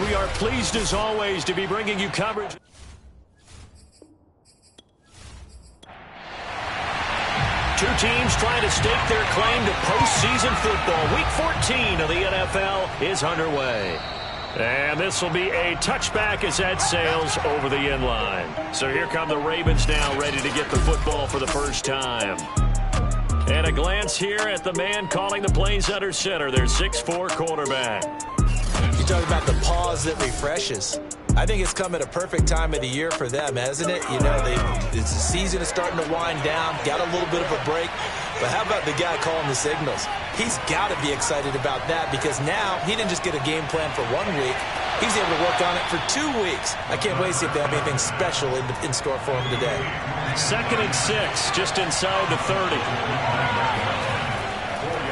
We are pleased as always to be bringing you coverage. Two teams trying to stake their claim to postseason football. Week 14 of the NFL is underway. And this will be a touchback as that sails over the end line. So here come the Ravens now, ready to get the football for the first time. And a glance here at the man calling the plays under center, their 6'4" quarterback. You talk about the pause that refreshes. I think it's come at a perfect time of the year for them, hasn't it? You know, the season is starting to wind down, got a little bit of a break. But how about the guy calling the signals? He's got to be excited about that because now he didn't just get a game plan for 1 week. He's able to work on it for 2 weeks. I can't wait to see if they have anything special in store for him today. 2nd and 6, just inside the 30.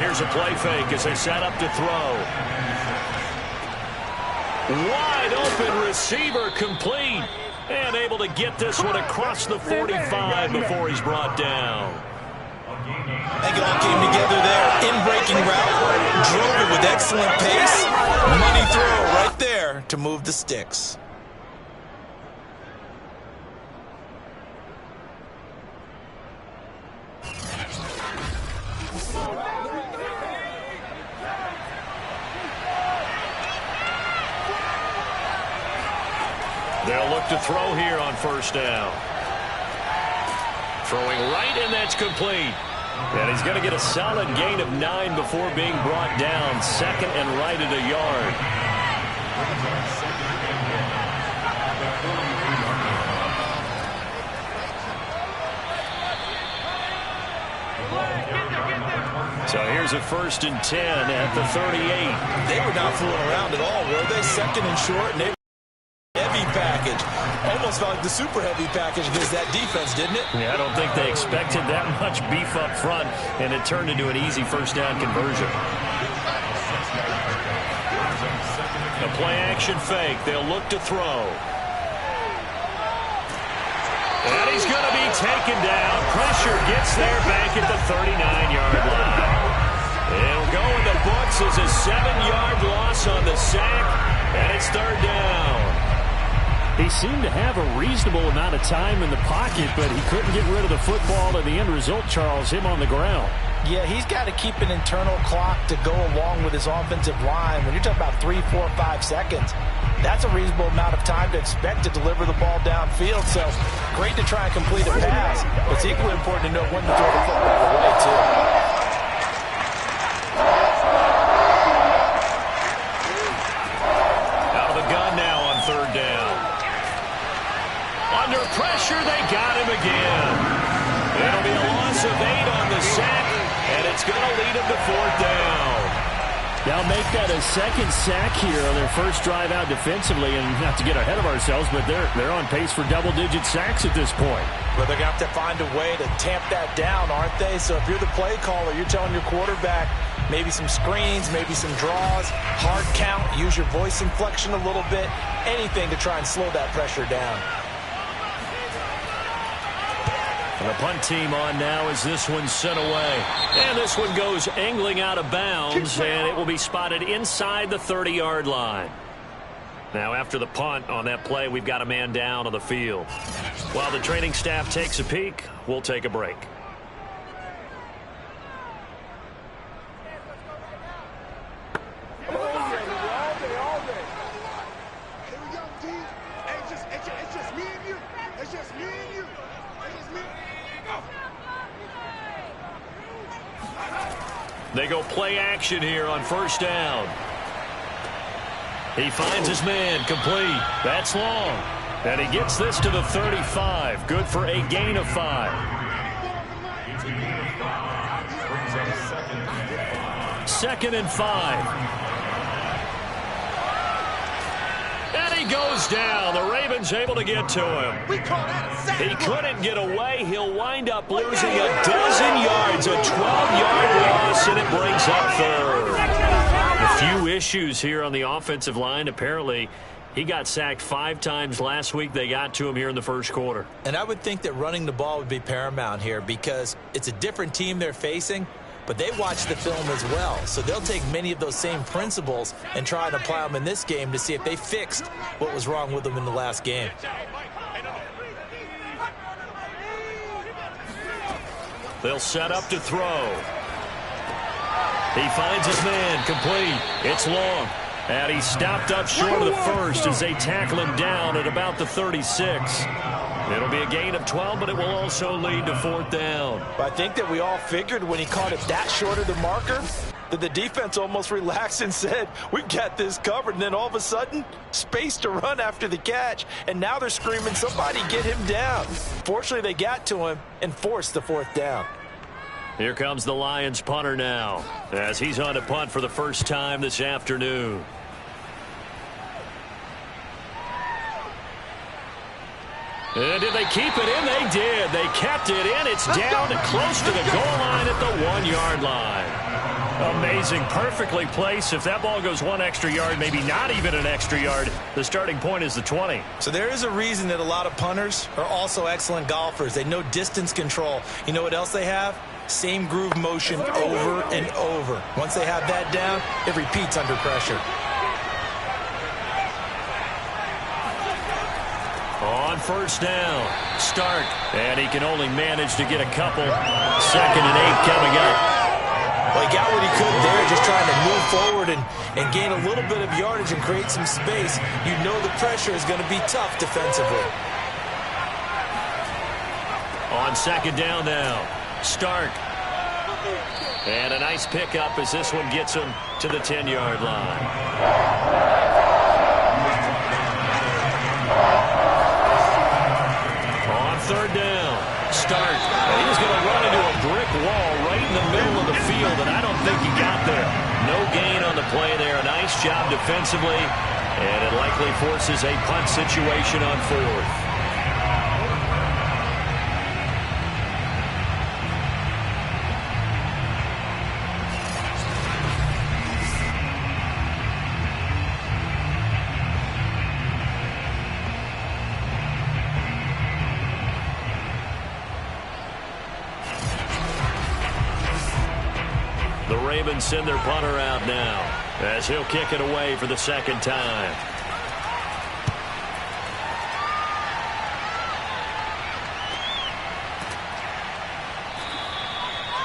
Here's a play fake as they set up to throw. Wide open receiver complete. And able to get this one across the 45 before he's brought down. I think it all came together there. In-breaking route. Drove it with excellent pace. Money throw right there to move the sticks. They'll look to throw here on first down. Throwing right, and that's complete. And he's going to get a solid gain of 9 before being brought down. 2nd and right at a yard. So here's a 1st and 10 at the 38. They were not fooling around at all, were they? 2nd and short, and they heavy package. Almost felt like the super heavy package against that defense, didn't it? Yeah, I don't think they expected that much beef up front, and it turned into an easy first down conversion. A play action fake. They'll look to throw. And he's going to be taken down. Pressure gets there back at the 39-yard line. It'll go in the books as a 7-yard loss on the sack, and it's 3rd down. He seemed to have a reasonable amount of time in the pocket, but he couldn't get rid of the football, and the end result, Charles, him on the ground. Yeah, he's got to keep an internal clock to go along with his offensive line. When you're talking about 3, 4, 5 seconds, that's a reasonable amount of time to expect to deliver the ball downfield. So great to try and complete a pass. It's equally important to know when to throw the football away, too. Out of the gun now on 3rd down. Under pressure, they got him again. It'll be a loss of 8 on the sack, and it's going to lead him to 4th down. They'll make that a 2nd sack here on their first drive out defensively, and not to get ahead of ourselves, but they're on pace for double-digit sacks at this point. Well, they're going to have to find a way to tamp that down, aren't they? So if you're the play caller, you're telling your quarterback maybe some screens, maybe some draws, hard count, use your voice inflection a little bit, anything to try and slow that pressure down. And the punt team on now as this one's sent away. And this one goes angling out of bounds, and it will be spotted inside the 30-yard line. Now after the punt on that play, we've got a man down on the field. While the training staff takes a peek, we'll take a break. They go play action here on first down. He finds his man, complete. That's long. And he gets this to the 35. Good for a gain of 5. 2nd and 5. And he goes down. The Ravens able to get to him. He couldn't get away. He'll wind up losing a dozen yards, a 12-yard loss, and it brings up 3rd. A few issues here on the offensive line. Apparently, he got sacked 5 times last week. They got to him here in the first quarter. And I would think that running the ball would be paramount here because it's a different team they're facing. but they watch the film as well. So they'll take many of those same principles and try and apply them in this game to see if they fixed what was wrong with them in the last game. They'll set up to throw. He finds his man, complete. It's long. And he stopped up short of the first as they tackle him down at about the 36. It'll be a gain of 12, but it will also lead to 4th down. But I think that we all figured when he caught it that short of the marker that the defense almost relaxed and said, we've got this covered. And then all of a sudden, space to run after the catch. And now they're screaming, somebody get him down. Fortunately, they got to him and forced the 4th down. Here comes the Lions punter now as he's on to punt for the first time this afternoon. And did they keep it in? They did. They kept it in. It's down close to the goal line at the 1-yard line. Amazing. Perfectly placed. If that ball goes 1 extra yard, maybe not even an extra yard, the starting point is the 20. So there is a reason that a lot of punters are also excellent golfers. They know distance control. You know what else they have? Same groove motion over and over. Once they have that down, it repeats under pressure. On first down, Stark, and he can only manage to get a couple. 2nd and 8 coming up. Well, he got what he could there, just trying to move forward and gain a little bit of yardage and create some space. You know the pressure is going to be tough defensively. On 2nd down now, Stark. And a nice pickup as this one gets him to the 10-yard line. Third down, Stark. And he was going to run into a brick wall right in the middle of the field, and I don't think he got there. No gain on the play there. A nice job defensively, and it likely forces a punt situation on 4th. The Ravens send their punter out now as he'll kick it away for the 2nd time.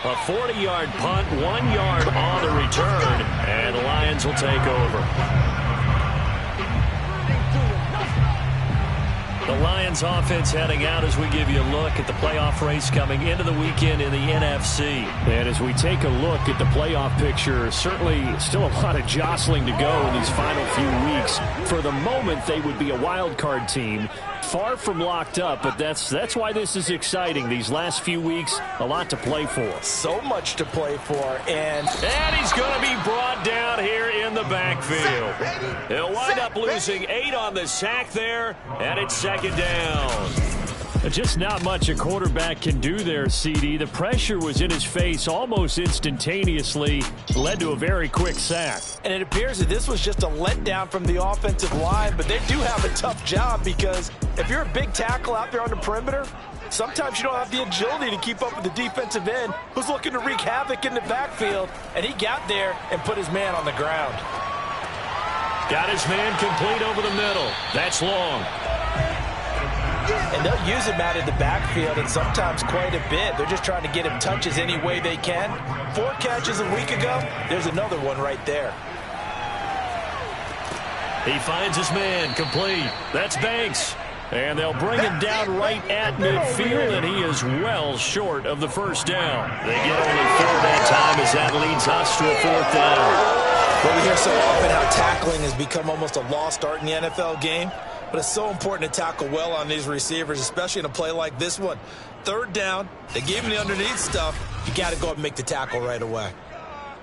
A 40-yard punt, 1 yard on the return, and the Lions will take over. The Lions offense heading out as we give you a look at the playoff race coming into the weekend in the NFC. And as we take a look at the playoff picture, certainly still a lot of jostling to go in these final few weeks. For the moment, they would be a wild card team. Far from locked up, but that's why this is exciting. These last few weeks, a lot to play for. So much to play for, and he's going to be brought down here in the backfield. He'll wind up losing 8 on the sack there, and it's 2nd down. Just not much a quarterback can do there, CD. The pressure was in his face almost instantaneously, led to a very quick sack. And it appears that this was just a letdown from the offensive line, but they do have a tough job because if you're a big tackle out there on the perimeter, sometimes you don't have the agility to keep up with the defensive end who's looking to wreak havoc in the backfield, and he got there and put his man on the ground. Got his man complete over the middle. That's long. And they'll use him out of the backfield, and sometimes quite a bit. They're just trying to get him touches any way they can. 4 catches a week ago. There's another one right there. He finds his man complete. That's Banks. And they'll bring him down right at midfield, and he is well short of the 1st down. They get only 4 that time as that leads us to a 4th down. Well, we hear so often how tackling has become almost a lost art in the NFL game. But it's so important to tackle well on these receivers, especially in a play like this one. 3rd down, they gave him the underneath stuff. You got to go up and make the tackle right away.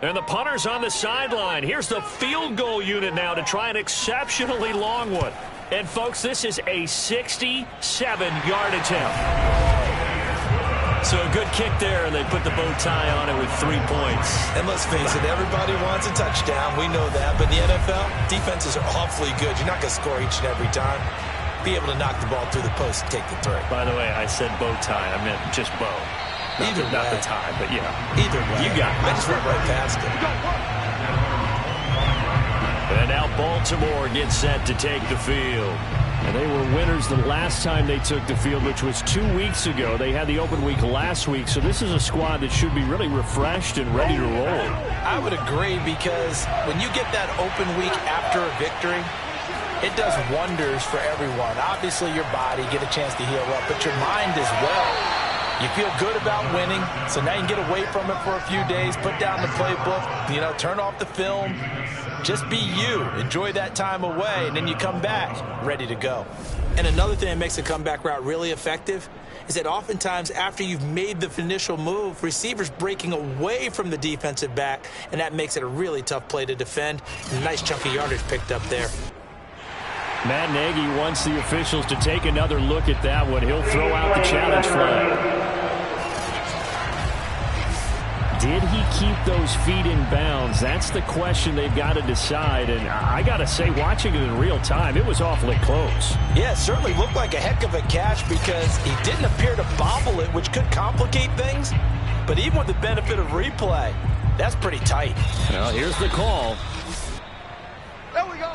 And the punter's on the sideline. Here's the field goal unit now to try an exceptionally long one. And, folks, this is a 67-yard attempt. So a good kick there, and they put the bow tie on it with 3 points. And let's face it, everybody wants a touchdown. We know that. But in the NFL, defenses are awfully good. You're not going to score each and every time. Be able to knock the ball through the post and take the three. By the way, I said bow tie. I meant just bow. Not the time, but yeah. Either way. You got it. I just went right past it. And now Baltimore gets set to take the field. And they were winners the last time they took the field, which was 2 weeks ago. They had the open week last week, so this is a squad that should be really refreshed and ready to roll. I would agree, because when you get that open week after a victory, it does wonders for everyone. Obviously, your body, get a chance to heal up, but your mind as well. You feel good about winning, so now you can get away from it for a few days, put down the playbook, turn off the film. Just be you. Enjoy that time away, and then you come back ready to go. And another thing that makes the comeback route really effective is that oftentimes after you've made the initial move, receivers breaking away from the defensive back, and that makes it a really tough play to defend. And a nice chunk of yardage picked up there. Matt Nagy wants the officials to take another look at that one. He'll throw out the challenge flag. Did he keep those feet in bounds? That's the question they've got to decide. And I got to say, watching it in real time, it was awfully close. Yeah, it certainly looked like a heck of a catch, because he didn't appear to bobble it, which could complicate things. But even with the benefit of replay, that's pretty tight. Well, here's the call. There we go.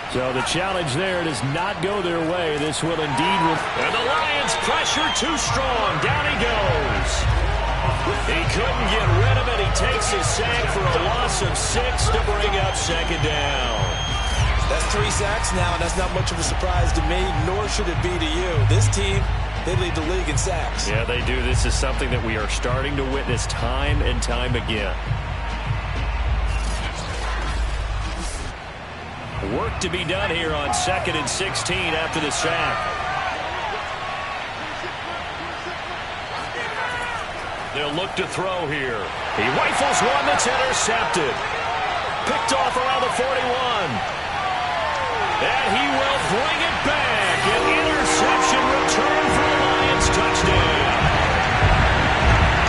So the challenge there does not go their way. This will indeed. And the Lions pressure too strong. Down he goes. He couldn't get rid of it. He takes his sack for a loss of 6 to bring up second down. That's 3 sacks now, and that's not much of a surprise to me, nor should it be to you. This team, they lead the league in sacks. Yeah, they do. This is something that we are starting to witness time and time again. Work to be done here on 2nd and 16 after the sack. They'll look to throw here. He rifles one that's intercepted. Picked off around the 41. And he will bring it back. An interception return for the Lions touchdown.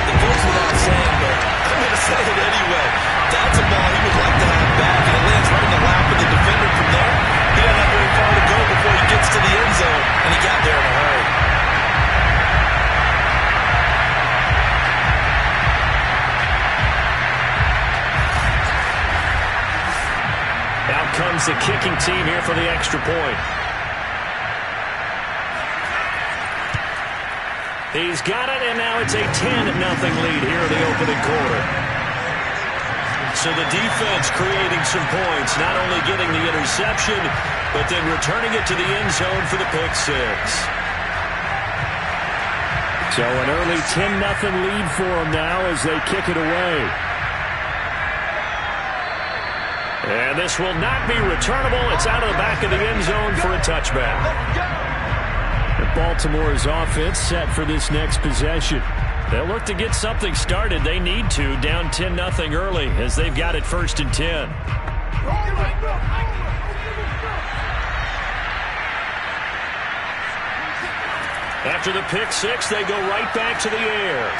It goes without saying, but I'm going to say it anyway. That's a ball he would like to have back, and it lands right in the lap of the defender from there. He doesn't have very far to go before he gets to the end zone, and he got there in a hurry. Out comes the kicking team here for the extra point. He's got it, and now it's a 10-0 lead here in the opening quarter. So the defense creating some points, not only getting the interception, but then returning it to the end zone for the pick six. So an early 10-0 lead for them now as they kick it away. And this will not be returnable. It's out of the back of the end zone for a touchback. Baltimore's offense set for this next possession. They'll look to get something started. They need to, down 10-0 early as they've got it 1st and 10. After the pick six, they go right back to the air.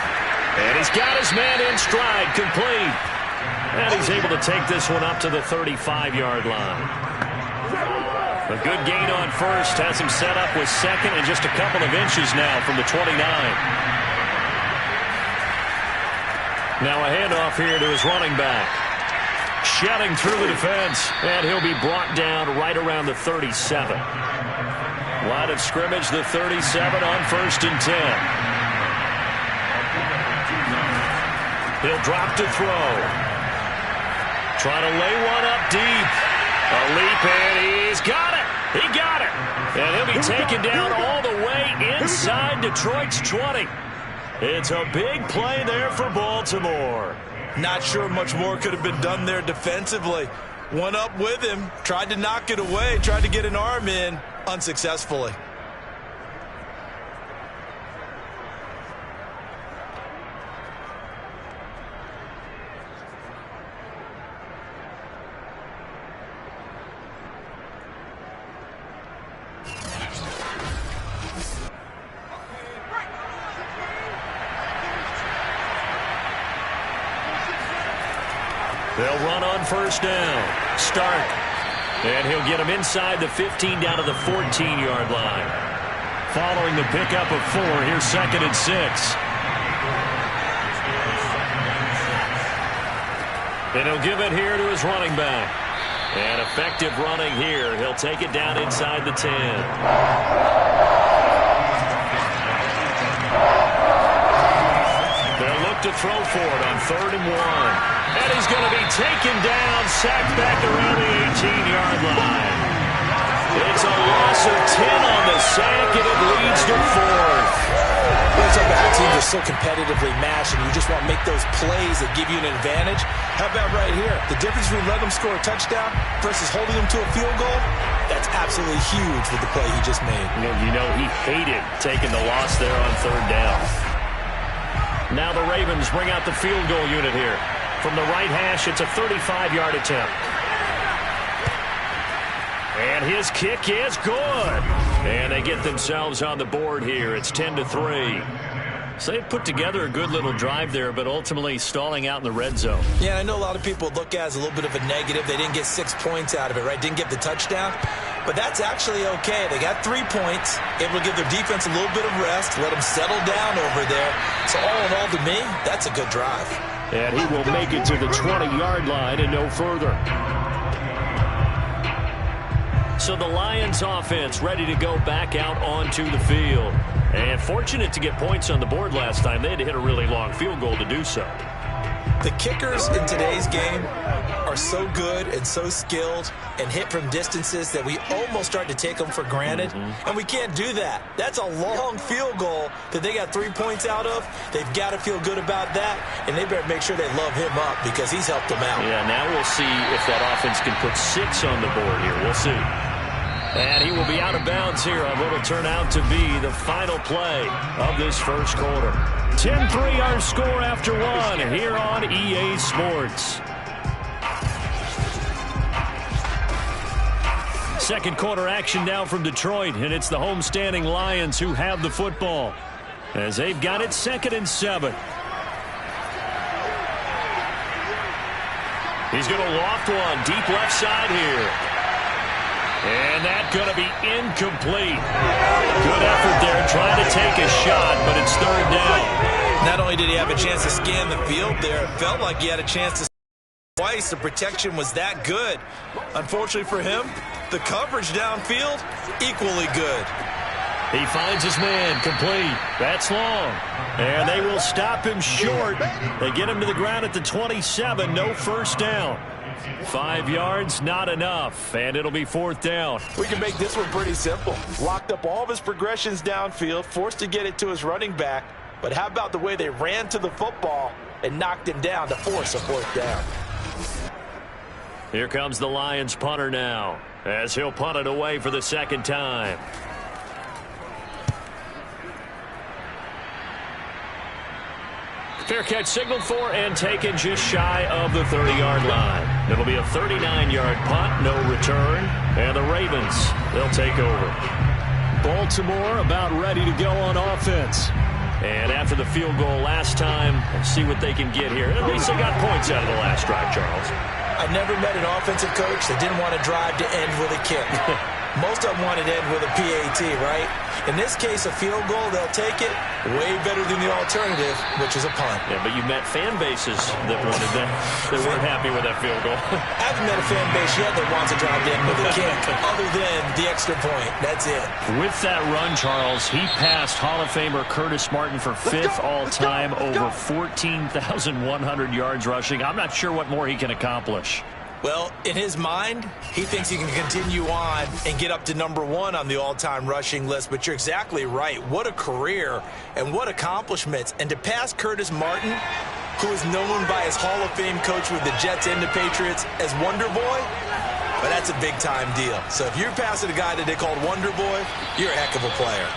And he's got his man in stride, complete. And he's able to take this one up to the 35-yard line. A good gain on first has him set up with 2nd and just a couple of inches now from the 29. Now a handoff here to his running back. Shedding through the defense, and he'll be brought down right around the 37. Line of scrimmage, the 37 on 1st and 10. He'll drop to throw. Trying to lay one up deep. A leap, and he's got it. He got it. And he'll be taken down all the way inside Detroit's 20. It's a big play there for Baltimore. Not sure much more could have been done there defensively. One up with him, tried to knock it away, tried to get an arm in, unsuccessfully. They'll run on 1st down. Stark And he'll get him inside the 15 down to the 14-yard line. Following the pickup of 4, here's 2nd and 6. And he'll give it here to his running back. And effective running here. He'll take it down inside the 10. They'll look to throw for it on 3rd and 1. And he's going to be taken down, sacked back around the 18-yard line. It's a loss of 10 on the sack, and it leads to 4th. Well, talk about how teams are so competitively matched, and you just want to make those plays that give you an advantage. How about right here? The difference between letting them score a touchdown versus holding them to a field goal, that's absolutely huge with the play he just made. You know he hated taking the loss there on 3rd down. Now the Ravens bring out the field goal unit here. From the right hash, it's a 35-yard attempt. And his kick is good. And they get themselves on the board here. It's 10-3. So they put together a good little drive there, but ultimately stalling out in the red zone. Yeah, I know a lot of people look at it as a little bit of a negative. They didn't get 6 points out of it, right? Didn't get the touchdown. But that's actually okay. They got 3 points, able to give their defense a little bit of rest, let them settle down over there. So all in all, to me, that's a good drive. And he will make it to the 20-yard line and no further. So the Lions offense ready to go back out onto the field. And fortunate to get points on the board last time. They had to hit a really long field goal to do so. The kickers in today's game are so good and so skilled and hit from distances that we almost start to take them for granted. And we can't do that. That's a long field goal that they got 3 points out of. They've got to feel good about that, and they better make sure they love him up because he's helped them out. Yeah, now we'll see if that offense can put 6 on the board here. We'll see. And he will be out of bounds here on what will turn out to be the final play of this first quarter. 10-3 our score after 1 here on EA Sports. Second quarter action now from Detroit, and it's the homestanding Lions who have the football as they've got it 2nd and 7. He's going to loft one deep left side here. And that's going to be incomplete. Good effort there trying to take a shot, but it's 3rd down. Not only did he have a chance to scan the field there, it felt like he had a chance to twice. The protection was that good. Unfortunately for him, the coverage downfield, equally good. He finds his man, complete. That's long. And they will stop him short. They get him to the ground at the 27, no first down. 5 yards, not enough, and it'll be 4th down. We can make this one pretty simple. Locked up all of his progressions downfield, forced to get it to his running back. But how about the way they ran to the football and knocked him down to force a 4th down? Here comes the Lions punter now, as he'll punt it away for the 2nd time. Fair catch signaled for and taken just shy of the 30-yard line. It'll be a 39-yard punt, no return, and the Ravens, they'll take over. Baltimore about ready to go on offense. And after the field goal last time, let's see what they can get here. At least they got points out of the last drive, Charles. I never met an offensive coach that didn't want to drive to end with a kick. Most of them wanted to end with a PAT, right? In this case, a field goal, they'll take it. Way better than the alternative, which is a punt. Yeah, but you met fan bases that wanted that. They weren't happy with that field goal. I haven't met a fan base yet that wants to drive to end with a kick, other than the extra point. That's it. With that run, Charles, he passed Hall of Famer Curtis Martin for 5th all-time, over 14,100 yards rushing. I'm not sure what more he can accomplish. Well, in his mind, he thinks he can continue on and get up to number 1 on the all-time rushing list. But you're exactly right. What a career and what accomplishments. And to pass Curtis Martin, who is known by his Hall of Fame coach with the Jets and the Patriots as Wonder Boy, well, that's a big-time deal. So if you're passing a guy that they called Wonder Boy, you're a heck of a player.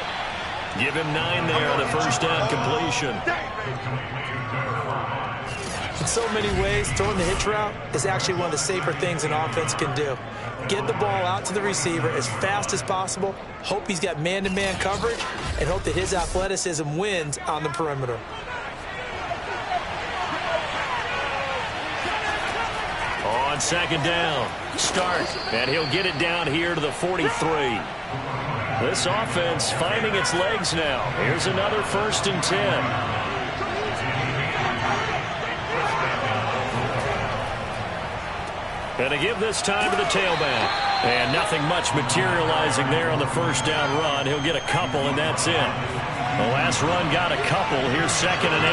Give him 9 there on the first down completion. In so many ways, throwing the hitch route is actually one of the safer things an offense can do. Get the ball out to the receiver as fast as possible, hope he's got man-to-man coverage, and hope that his athleticism wins on the perimeter. On second down. Start, and he'll get it down here to the 43. This offense finding its legs now. Here's another 1st and 10. And to give this time to the tailback. And nothing much materializing there on the 1st down run. He'll get a couple, and that's it. The last run got a couple. Here's 2nd and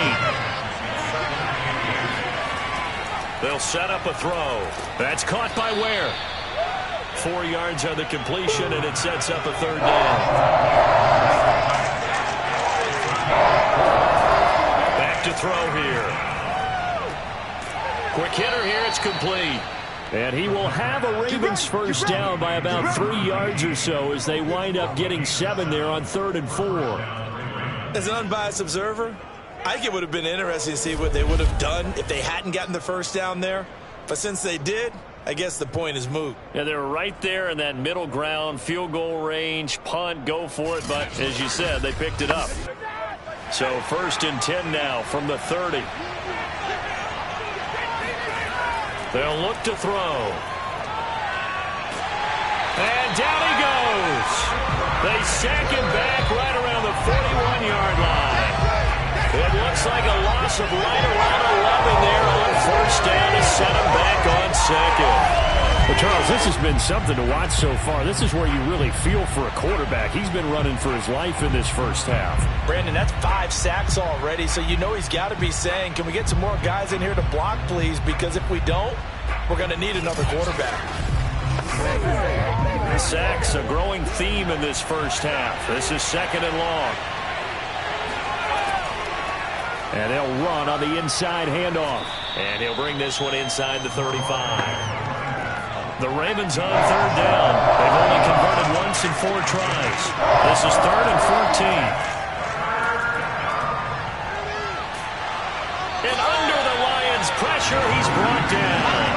8. They'll set up a throw. That's caught by Ware. 4 yards on the completion, and it sets up a 3rd down. Back to throw here. Quick hitter here. It's complete. And he will have a Ravens 1st down by about 3 yards or so as they wind up getting 7 there on 3rd and 4. As an unbiased observer, I think it would have been interesting to see what they would have done if they hadn't gotten the 1st down there. But since they did, I guess the point is moot. Yeah, they're right there in that middle ground, field goal range, punt, go for it. But as you said, they picked it up. So 1st and 10 now from the 30. They'll look to throw. And down he goes. They sack him back right around the 41-yard line. It looks like a loss of right around 11 there on 1st down to set him back on 2nd. Well, Charles, this has been something to watch so far. This is where you really feel for a quarterback. He's been running for his life in this 1st half. Brandon, that's 5 sacks already, so you know he's got to be saying, can we get some more guys in here to block, please? Because if we don't, we're going to need another quarterback. Sacks, a growing theme in this 1st half. This is 2nd and long. And they'll run on the inside handoff. And he'll bring this one inside the 35. The Ravens on 3rd down. They've only converted once in 4 tries. This is 3rd and 14. And under the Lions' pressure, he's brought down.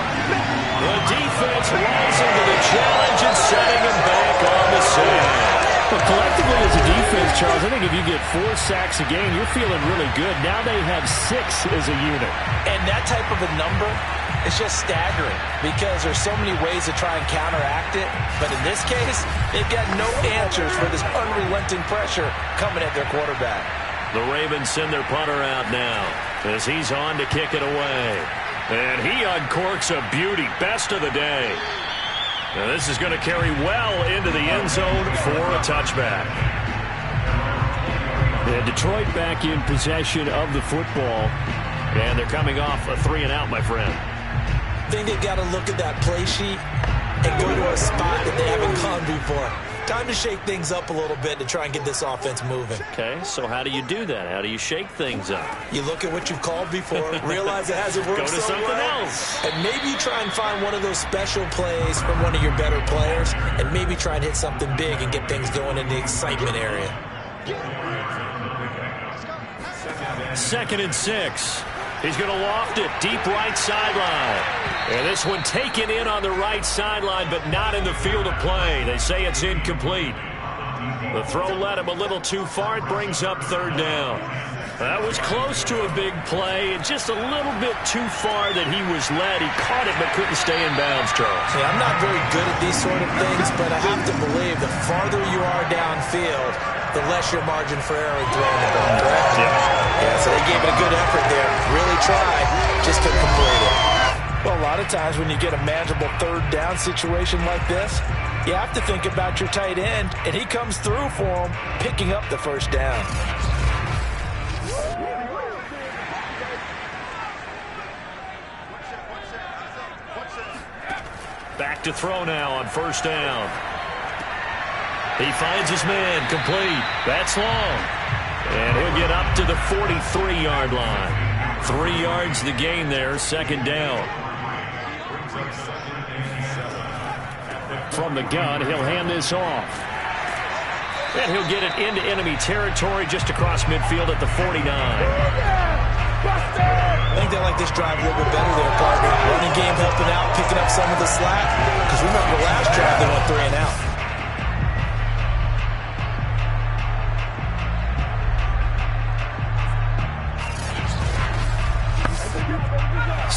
The defense rising to the challenge and setting him back on the sack. But collectively as a defense, Charles, I think if you get 4 sacks a game, you're feeling really good. Now they have 6 as a unit. And that type of a number is just staggering because there's so many ways to try and counteract it. But in this case, they've got no answers for this unrelenting pressure coming at their quarterback. The Ravens send their punter out now as he's on to kick it away. And he uncorks a beauty. Best of the day. Now this is going to carry well into the end zone for a touchback. And Detroit back in possession of the football. And they're coming off a 3-and-out, my friend. I think they've got to look at that play sheet and go to a spot that they haven't gone before. Time to shake things up a little bit to try and get this offense moving. Okay, so how do you do that? How do you shake things up? You look at what you've called before, realize it hasn't worked Go to so something well, else. and maybe try and find one of those special plays from one of your better players, and maybe try and hit something big and get things going in the excitement area. 2nd and 6. He's going to loft it deep right sideline. And this one taken in on the right sideline, but not in the field of play. They say it's incomplete. The throw led him a little too far. It brings up 3rd down. That was close to a big play, and just a little bit too far that he was led. He caught it but couldn't stay in bounds, Charles. Yeah, I'm not very good at these sort of things, but I have to believe the farther you are downfield, the less your margin for error in throwing the ball, correct? Yeah, so they gave it a good effort there. Really tried, just couldn't complete it. Well, a lot of times when you get a manageable 3rd down situation like this, you have to think about your tight end, and he comes through for him, picking up the 1st down. Back to throw now on 1st down. He finds his man, complete. That's long. And he'll get up to the 43-yard line. 3 yards the gain there, 2nd down. From the gun, he'll hand this off. And he'll get it into enemy territory just across midfield at the 49. I think they like this drive a little bit better there, partner. Running game helping out, picking up some of the slack. Because remember, last drive they went 3-and-out.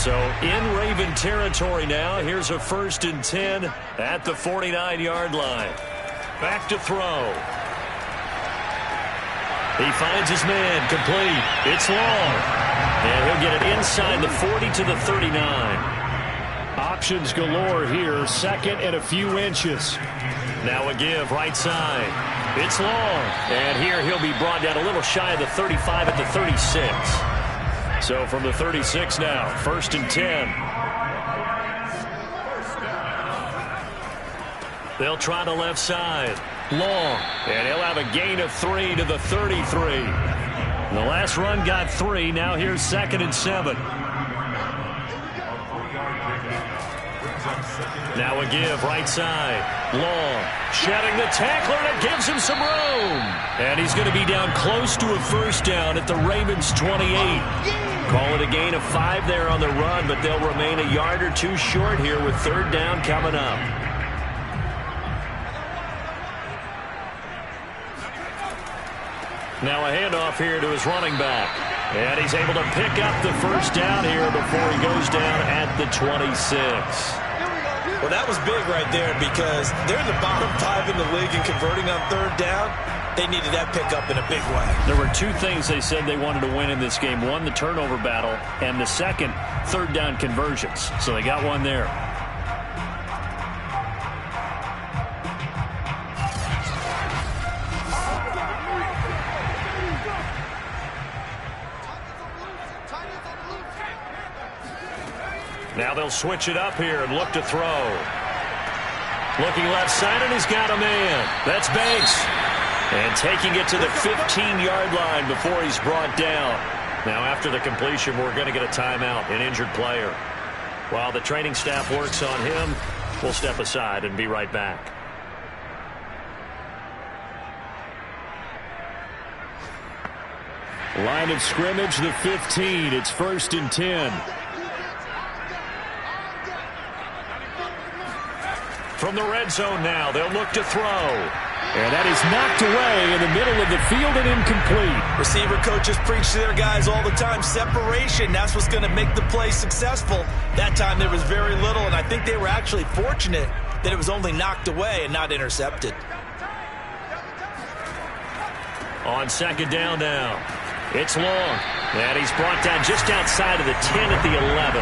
So in Raven territory now. Here's a 1st and 10 at the 49-yard line. Back to throw. He finds his man, complete. It's long. And he'll get it inside the 40 to the 39. Options galore here, 2nd and a few inches. Now a give, right side. It's long. And here he'll be brought down a little shy of the 35 at the 36. So from the 36 now, 1st and 10. They'll try the left side. Long. And he'll have a gain of 3 to the 33. The last run got 3. Now here's 2nd and 7. Now a give, right side. Long. Shedding the tackler, and it gives him some room. And he's going to be down close to a 1st down at the Ravens' 28. Call it a gain of 5 there on the run, but they'll remain a yard or 2 short here with 3rd down coming up. Now a handoff here to his running back. And he's able to pick up the 1st down here before he goes down at the 26. Well, that was big right there because they're in the bottom 5 in the league in converting on 3rd down. They needed that pickup in a big way. There were 2 things they said they wanted to win in this game. 1, the turnover battle, and the 2nd, 3rd down conversions. So they got 1 there. Now they'll switch it up here and look to throw. Looking left side, and he's got a man. That's Banks. And taking it to the 15-yard line before he's brought down. Now after the completion, we're going to get a timeout, an injured player. While the training staff works on him, we'll step aside and be right back. Line of scrimmage, the 15. It's 1st and 10. From the red zone now, they'll look to throw. And that is knocked away in the middle of the field and incomplete. Receiver coaches preach to their guys all the time. Separation, that's what's going to make the play successful. That time there was very little, and I think they were actually fortunate that it was only knocked away and not intercepted. On 2nd down now. It's long. And he's brought down just outside of the 10 at the 11.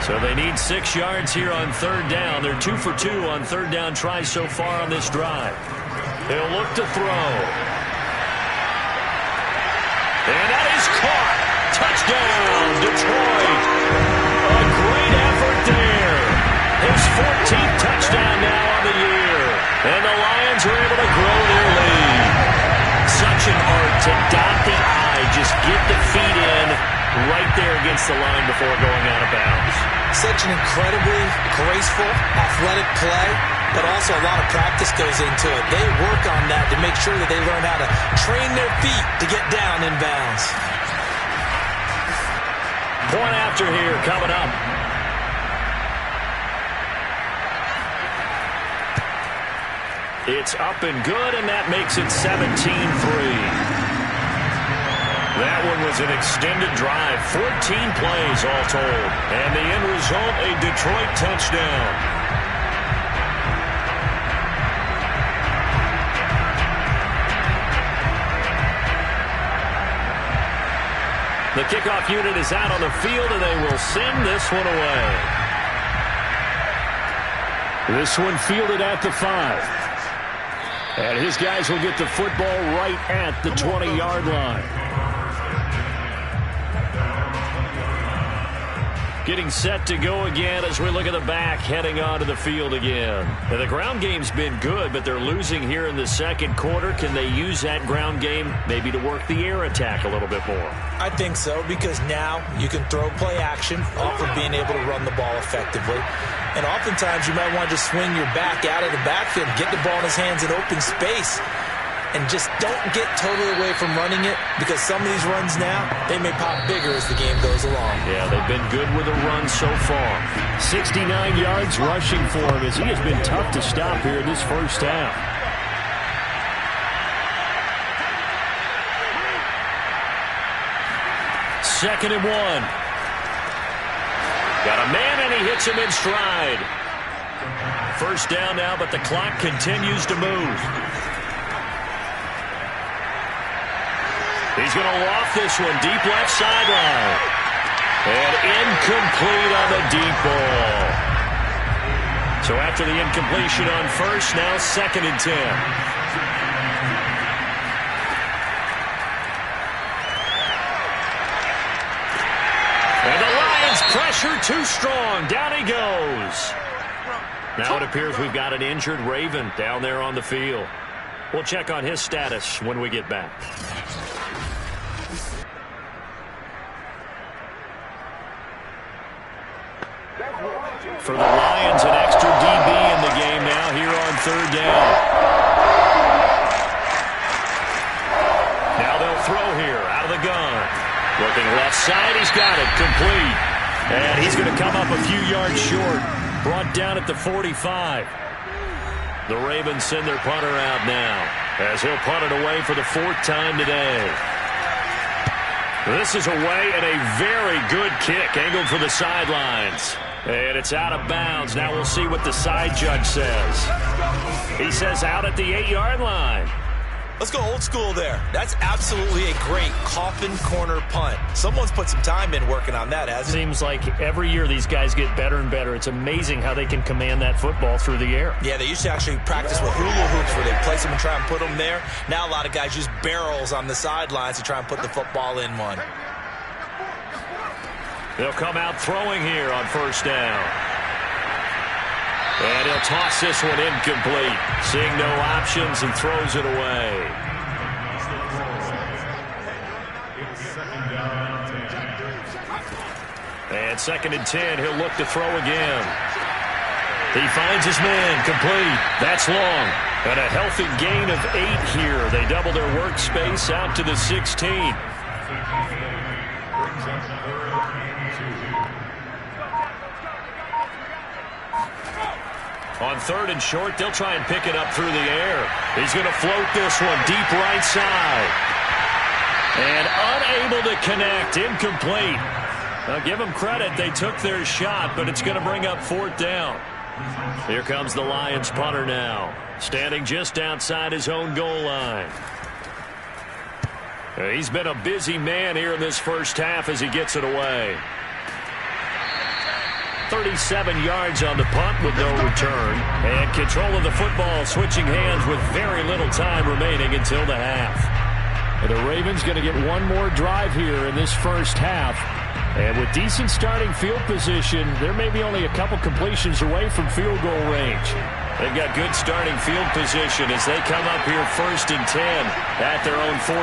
So they need 6 yards here on 3rd down. They're 2 for 2 on 3rd down tries so far on this drive. They'll look to throw. And that is caught. Touchdown, Detroit. A great effort there. His 14th touchdown now on the year. And the Lions are able to grow their lead. Such an art to dot the I. Just get the feet in right there against the line before going out of bounds. Such an incredibly graceful, athletic play, but also a lot of practice goes into it. They work on that to make sure that they learn how to train their feet to get down in bounds. Point after here coming up. It's up and good, and that makes it 17-3. That one was an extended drive, 14 plays all told. And the end result, a Detroit touchdown. The kickoff unit is out on the field, and they will send this one away. This one fielded at the 5. And his guys will get the football right at the 20-yard line. Getting set to go again as we look at the back heading onto the field again. Now, the ground game's been good, but they're losing here in the 2nd quarter. Can they use that ground game maybe to work the air attack a little bit more? I think so, because now you can throw play action off of being able to run the ball effectively. And oftentimes you might want to just swing your back out of the backfield, get the ball in his hands in open space, and just don't get totally away from running it, because some of these runs now, they may pop bigger as the game goes along. Yeah, they've been good with a run so far. 69 yards rushing for him as he has been tough to stop here in this 1st half. Second and 1. Got a man, and he hits him in stride. First down now, but the clock continues to move. He's going to loft this one deep left sideline. And incomplete on the deep ball. So after the incompletion on first, now 2nd and 10. And the Lions pressure too strong. Down he goes. Now it appears we've got an injured Raven down there on the field. We'll check on his status when we get back. For the Lions, an extra DB in the game now here on 3rd down. Now they'll throw here out of the gun. Looking left side, he's got it, complete. And he's going to come up a few yards short. Brought down at the 45. The Ravens send their punter out now as he'll punt it away for the 4th time today. This is away and a very good kick angled for the sidelines. And it's out of bounds. Now we'll see what the side judge says. He says out at the 8-yard line. Let's go old school there. That's absolutely a great coffin corner punt. Someone's put some time in working on that, hasn't it? Seems like every year these guys get better and better. It's amazing how they can command that football through the air. Yeah, they used to actually practice with hula hoops where they place them and try and put them there. Now a lot of guys use barrels on the sidelines to try and put the football in one. They'll come out throwing here on 1st down. And he'll toss this one incomplete. Seeing no options and throws it away. And 2nd and 10, he'll look to throw again. He finds his man, complete. That's long. And a healthy gain of 8 here. They double their workspace out to the 16. On 3rd and short, they'll try and pick it up through the air. He's going to float this one deep right side. And unable to connect, incomplete. Now give them credit, they took their shot, but it's going to bring up 4th down. Here comes the Lions punter now, standing just outside his own goal line. He's been a busy man here in this first half as he gets it away. 37 yards on the punt with no return. And control of the football switching hands with very little time remaining until the half. The Ravens going to get one more drive here in this first half. And with decent starting field position, there may be only a couple completions away from field goal range. They've got good starting field position as they come up here 1st and 10 at their own 44.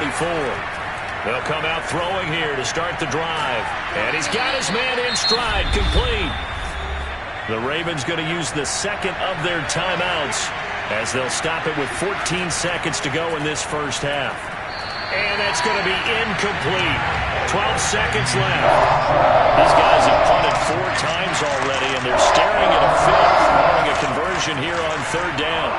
They'll come out throwing here to start the drive. And he's got his man in stride, complete. The Ravens going to use the 2nd of their timeouts as they'll stop it with 14 seconds to go in this first half. And that's going to be incomplete. 12 seconds left. These guys have punted 4 times already, and they're staring at a 5th, following a conversion here on 3rd down.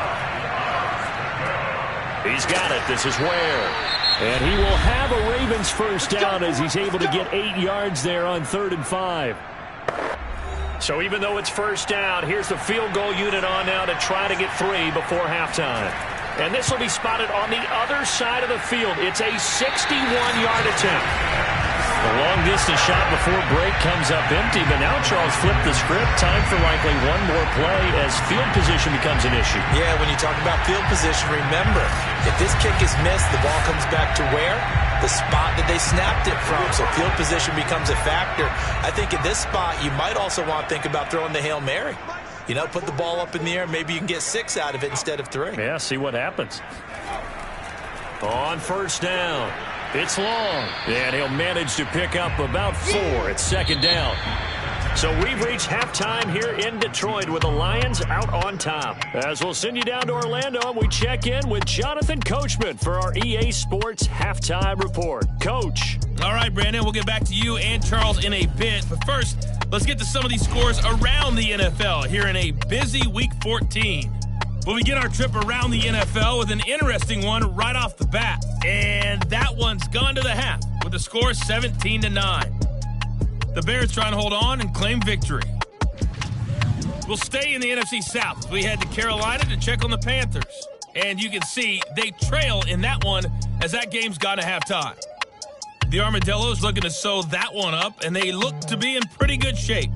He's got it. This is Ware. And he will have a Ravens first down as he's able to get 8 yards there on 3rd and 5. So even though it's first down, here's the field goal unit on now to try to get 3 before halftime. And this will be spotted on the other side of the field. It's a 61-yard attempt. The long-distance shot before break comes up empty, but now Charles flipped the script. Time for likely one more play as field position becomes an issue. Yeah, when you talk about field position, remember, if this kick is missed, the ball comes back to where? The spot that they snapped it from. So field position becomes a factor. I think at this spot, you might also want to think about throwing the Hail Mary. You know, put the ball up in the air. Maybe you can get 6 out of it instead of 3. Yeah, see what happens. On first down, it's long. And he'll manage to pick up about 4 at 2nd down. So we've reached halftime here in Detroit with the Lions out on top. As we'll send you down to Orlando, and we check in with Jonathan Coachman for our EA Sports Halftime Report. Coach. All right, Brandon, we'll get back to you and Charles in a bit. But first, let's get to some of these scores around the NFL here in a busy Week 14. We'll begin our trip around the NFL with an interesting one right off the bat. And that one's gone to the half with the score 17-9. The Bears trying to hold on and claim victory. We'll stay in the NFC South. We head to Carolina to check on the Panthers. And you can see they trail in that one as that game's gone to halftime. The Armadillos looking to sew that one up, and they look to be in pretty good shape.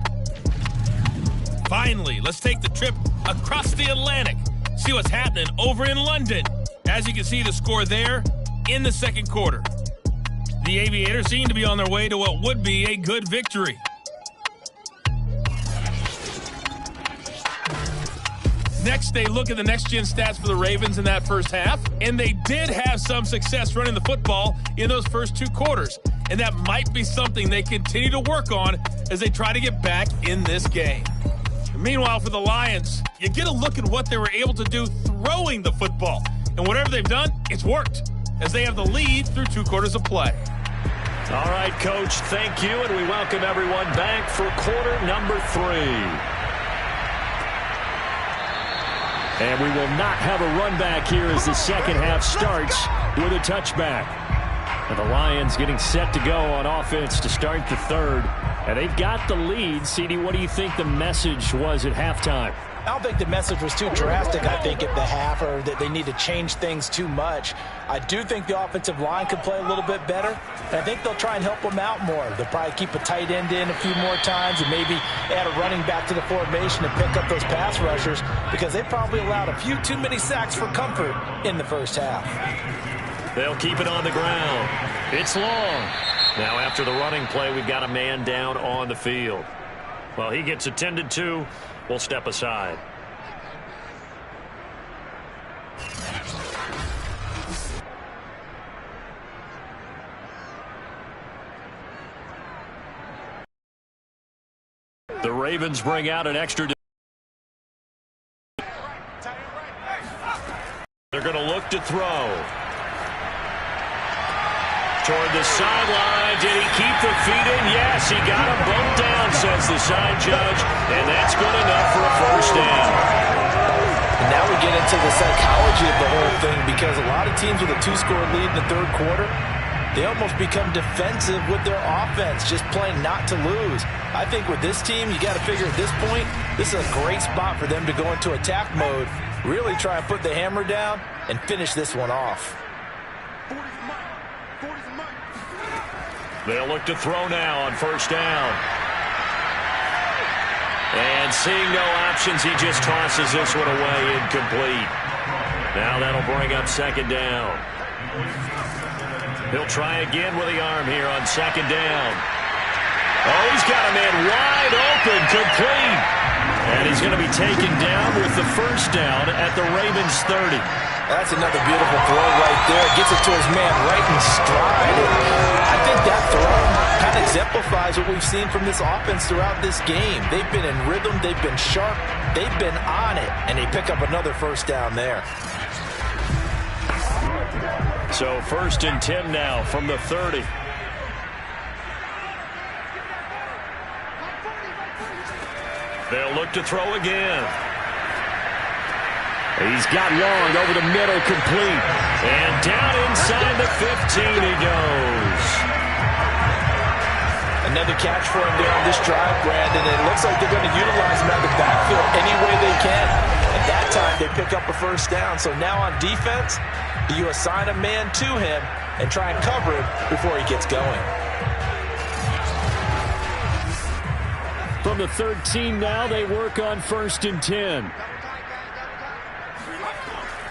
Finally, let's take the trip across the Atlantic. See what's happening over in London. As you can see, the score there in the second quarter. The Aviators seem to be on their way to what would be a good victory. Next, they look at the next-gen stats for the Ravens in that first half, and they did have some success running the football in those first two quarters, and that might be something they continue to work on as they try to get back in this game. Meanwhile, for the Lions, you get a look at what they were able to do throwing the football, and whatever they've done, it's worked, as they have the lead through 2 quarters of play. All right, Coach, thank you, and we welcome everyone back for quarter number 3. And we will not have a run back here as the second half starts with a touchback. And the Lions getting set to go on offense to start the third. And they've got the lead. CD, what do you think the message was at halftime? I don't think the message was too drastic, I think, at the half, or that they need to change things too much. I do think the offensive line could play a little bit better, and I think they'll try and help them out more. They'll probably keep a tight end in a few more times and maybe add a running back to the formation and pick up those pass rushers, because they probably allowed a few too many sacks for comfort in the first half. They'll keep it on the ground. It's long. Now after the running play, we've got a man down on the field. Well, he gets attended to. We'll step aside. The Ravens bring out an extra. They're going to look to throw. Toward the sideline. Did he keep the feet in? Yes, he got them both down, says the side judge. And that's good enough for a first down. And now we get into the psychology of the whole thing, because a lot of teams with a 2-score lead in the third quarter, they almost become defensive with their offense, just playing not to lose. I think with this team, you got to figure at this point, this is a great spot for them to go into attack mode, really try and put the hammer down and finish this one off. They'll look to throw now on first down. And seeing no options, he just tosses this one away, incomplete. Now that'll bring up second down. He'll try again with the arm here on second down. Oh, he's got a man wide open, complete. And he's going to be taken down with the first down at the Ravens 30. That's another beautiful throw right there. Gets it to his man right in stride. I think that throw kind of exemplifies what we've seen from this offense throughout this game. They've been in rhythm. They've been sharp. They've been on it. And they pick up another first down there. So 1st and 10 now from the 30. They'll look to throw again. He's got long over the middle, complete. And down inside the 15 he goes. Another catch for him there on this drive, Brandon. It looks like they're going to utilize him out of the backfield any way they can. At that time, they pick up a first down. So now on defense, do you assign a man to him and try and cover him before he gets going? From the 13 now, they work on 1st and 10.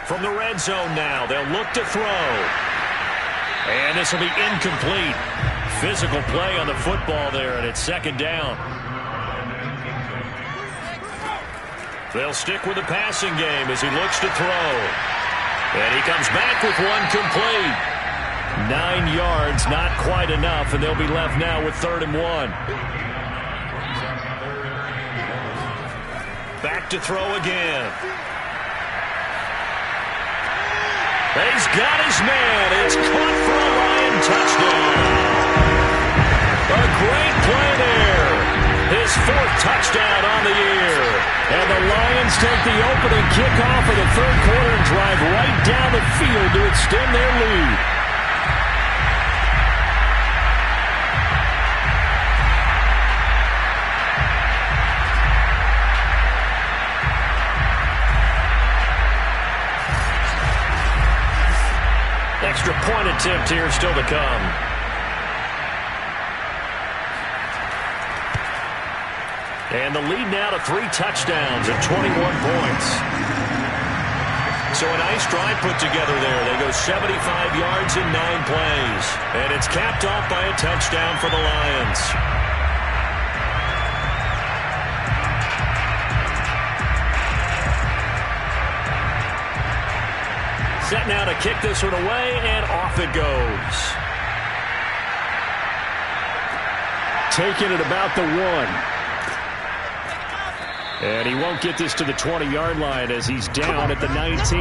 From the red zone now, they'll look to throw. And this will be incomplete. Physical play on the football there, and it's second down. They'll stick with the passing game as he looks to throw. And he comes back with one complete. 9 yards, not quite enough, and they'll be left now with 3rd and 1. Back to throw again. He's got his man. It's caught for a Lion touchdown. A great play there. His 4th touchdown on the year. And the Lions take the opening kickoff of the third quarter and drive right down the field to extend their lead. extra point attempt here still to come. And the lead now to 3 touchdowns and 21 points. So a nice drive put together there. They go 75 yards in 9 plays. And it's capped off by a touchdown for the Lions. Set now to kick this one away, and off it goes. Taking it about the 1. And he won't get this to the 20-yard line as he's down at the 19.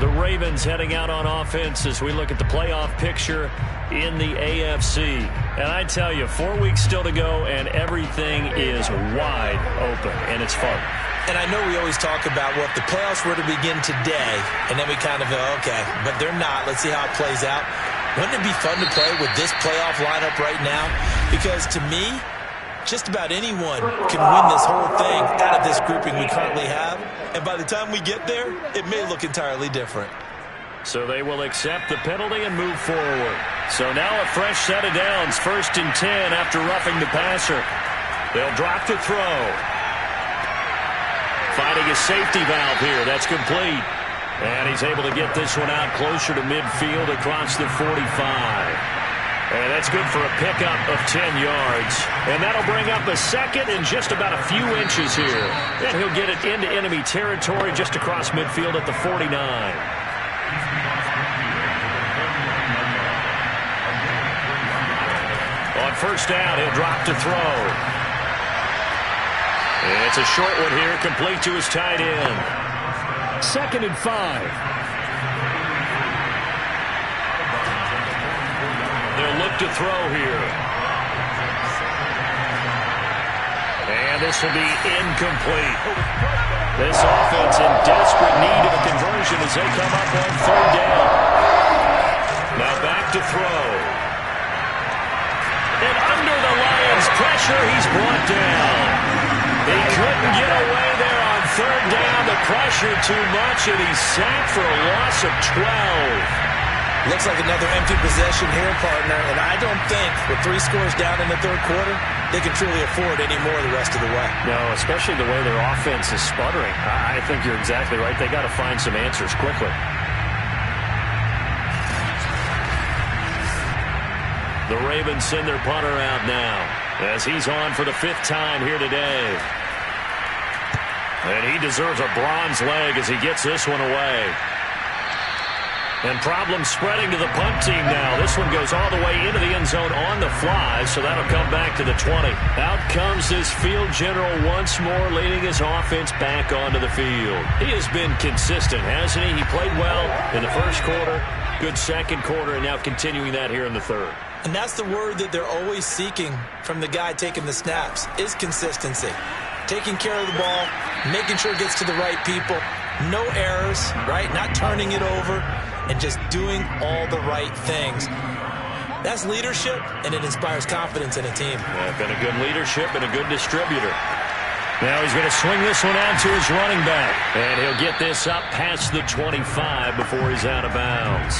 The Ravens heading out on offense as we look at the playoff picture in the AFC. And I tell you, 4 weeks still to go, and everything is wide open, and it's fun. And I know we always talk about, well, if the playoffs were to begin today, and then we kind of go, okay, but they're not. Let's see how it plays out. Wouldn't it be fun to play with this playoff lineup right now? Because to me, just about anyone can win this whole thing out of this grouping we currently have. And by the time we get there, it may look entirely different. So they will accept the penalty and move forward. So now a fresh set of downs, 1st and 10 after roughing the passer. They'll drop to throw. Finding a safety valve here. That's complete. And he's able to get this one out closer to midfield across the 45. And that's good for a pickup of 10 yards. And that'll bring up a second and just about a few inches here. And he'll get it into enemy territory just across midfield at the 49. On 1st down, he'll drop to throw. It's a short one here, complete to his tight end. 2nd and 5. They'll look to throw here. And this will be incomplete. This offense in desperate need of a conversion as they come up on 3rd down. Now back to throw. And under the Lions' pressure, he's brought down. He couldn't get away there on 3rd down. The pressure too much, and he's sacked for a loss of 12. Looks like another empty possession here, partner. And I don't think with 3 scores down in the 3rd quarter, they can truly afford any more the rest of the way. No, especially the way their offense is sputtering. I think you're exactly right. They got to find some answers quickly. The Ravens send their punter out now as he's on for the 5th time here today. And he deserves a bronze leg as he gets this one away. And problems spreading to the punt team now. This one goes all the way into the end zone on the fly, so that'll come back to the 20. Out comes this field general once more, leading his offense back onto the field. He has been consistent, hasn't he? He played well in the 1st quarter, good 2nd quarter, and now continuing that here in the 3rd. And that's the word that they're always seeking from the guy taking the snaps, is consistency. Taking care of the ball, making sure it gets to the right people, no errors, right? Not turning it over, and just doing all the right things. That's leadership, and it inspires confidence in a team. Yeah, been a good leadership and a good distributor. Now he's going to swing this one out to his running back, and he'll get this up past the 25 before he's out of bounds.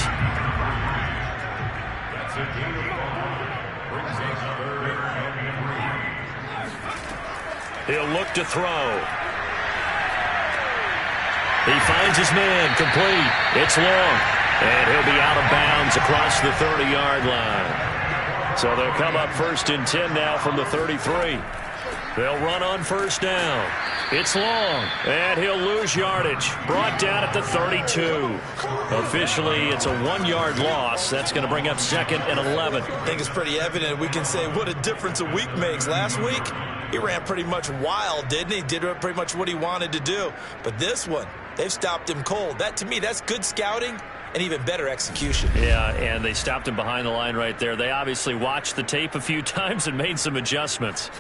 He'll look to throw. He finds his man, complete. It's long, and he'll be out of bounds across the 30-yard line. So they'll come up 1st and 10 now from the 33. They'll run on 1st down. It's long, and he'll lose yardage. Brought down at the 32. Officially, it's a 1-yard loss. That's going to bring up 2nd and 11. I think it's pretty evident. We can say what a difference a week makes. Last week, he ran pretty much wild, didn't he? Did pretty much what he wanted to do. But this one, they've stopped him cold. That, to me, that's good scouting and even better execution. Yeah, and they stopped him behind the line right there. They obviously watched the tape a few times and made some adjustments.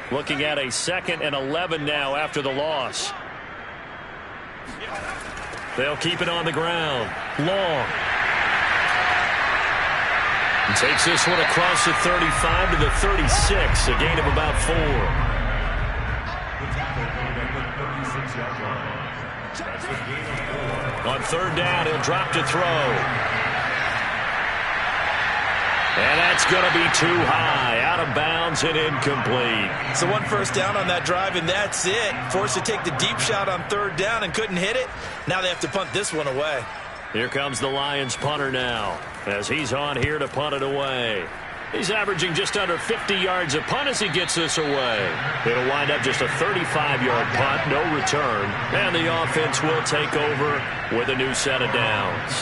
Looking at a 2nd and 11 now after the loss. They'll keep it on the ground. Long. Takes this one across the 35 to the 36, a gain of about 4. On third down, he'll drop to throw. And that's going to be too high, out of bounds and incomplete. So 1 first down on that drive, and that's it. Forced to take the deep shot on third down and couldn't hit it. Now they have to punt this one away. Here comes the Lions punter now, as he's on here to punt it away. He's averaging just under 50 yards a punt as he gets this away. It'll wind up just a 35-yard punt, no return, and the offense will take over with a new set of downs.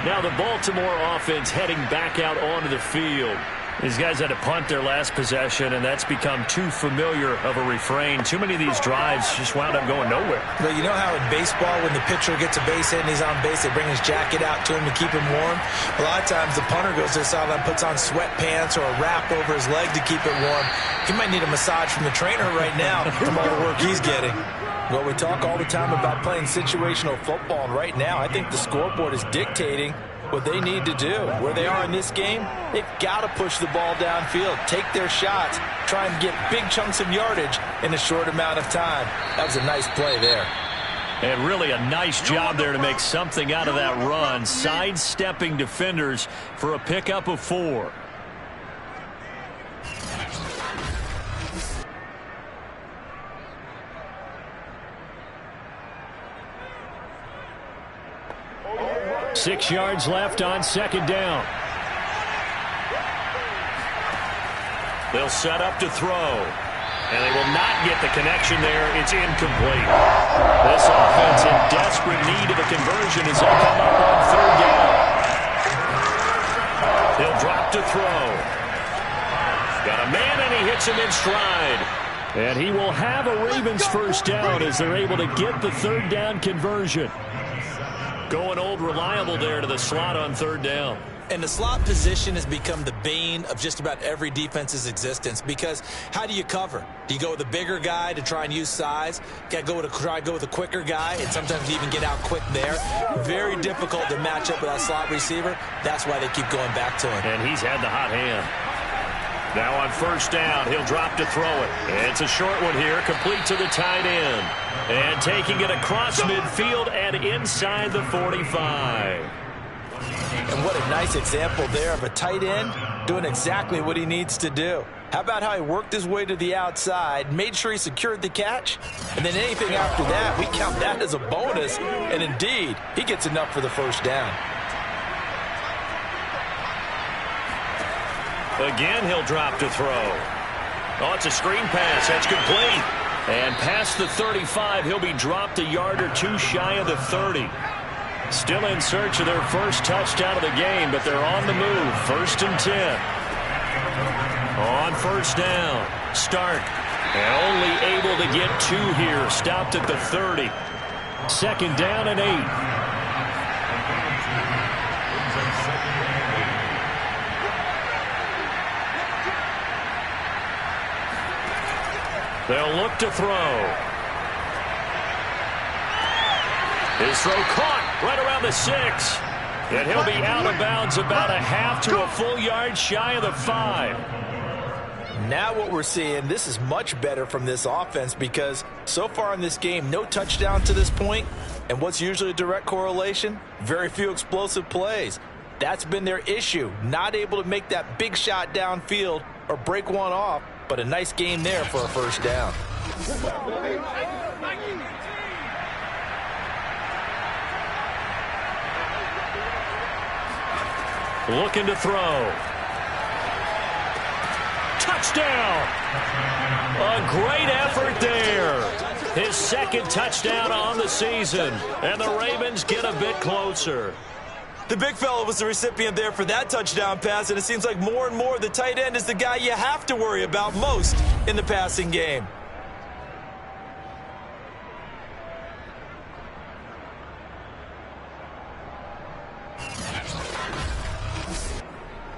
Now the Baltimore offense heading back out onto the field. These guys had to punt their last possession, and that's become too familiar of a refrain. Too many of these drives just wound up going nowhere. But you know how in baseball, when the pitcher gets a base hit and he's on base, they bring his jacket out to him to keep him warm? A lot of times the punter goes to the sideline, puts on sweatpants or a wrap over his leg to keep it warm. He might need a massage from the trainer right now from all the work he's getting. Well, we talk all the time about playing situational football, and right now I think the scoreboard is dictating what they need to do. Where they are in this game, they've got to push the ball downfield, take their shots, try and get big chunks of yardage in a short amount of time. That was a nice play there. And really a nice job there to make something out of that run, sidestepping defenders for a pickup of 4. Six yards left on second down. They'll set up to throw. And they will not get the connection there. It's incomplete. This offense in desperate need of a conversion as they come up on third down. He'll drop to throw. Got a man and he hits him in stride. And he will have a Ravens first down as they're able to get the third down conversion. Going old reliable there to the slot on third down. And the slot position has become the bane of just about every defense's existence, because how do you cover? Do you go with a bigger guy to try and use size? Got to try to go with a quicker guy, and sometimes you even get out quick there. Very difficult to match up with that slot receiver. That's why they keep going back to him. And he's had the hot hand. Now on first down, he'll drop to throw it. It's a short one here, complete to the tight end. And taking it across midfield and inside the 45. And what a nice example there of a tight end doing exactly what he needs to do. How about how he worked his way to the outside, made sure he secured the catch, and then anything after that, we count that as a bonus. And indeed, he gets enough for the first down. Again, he'll drop to throw. Oh, it's a screen pass. That's complete. And past the 35, he'll be dropped a yard or two shy of the 30. Still in search of their first touchdown of the game, but they're on the move. 1st and 10. On first down. Start. And only able to get 2 here. Stopped at the 30. 2nd down and 8. They'll look to throw. His throw caught right around the 6. And he'll be out of bounds about a half to a full yard shy of the 5. Now what we're seeing, this is much better from this offense, because so far in this game, no touchdown to this point. And what's usually a direct correlation? Very few explosive plays. That's been their issue. Not able to make that big shot downfield or break one off. But a nice game there for a first down. Looking to throw. Touchdown! A great effort there. His 2nd touchdown on the season. And the Ravens get a bit closer. The big fella was the recipient there for that touchdown pass, and it seems like more and more the tight end is the guy you have to worry about most in the passing game.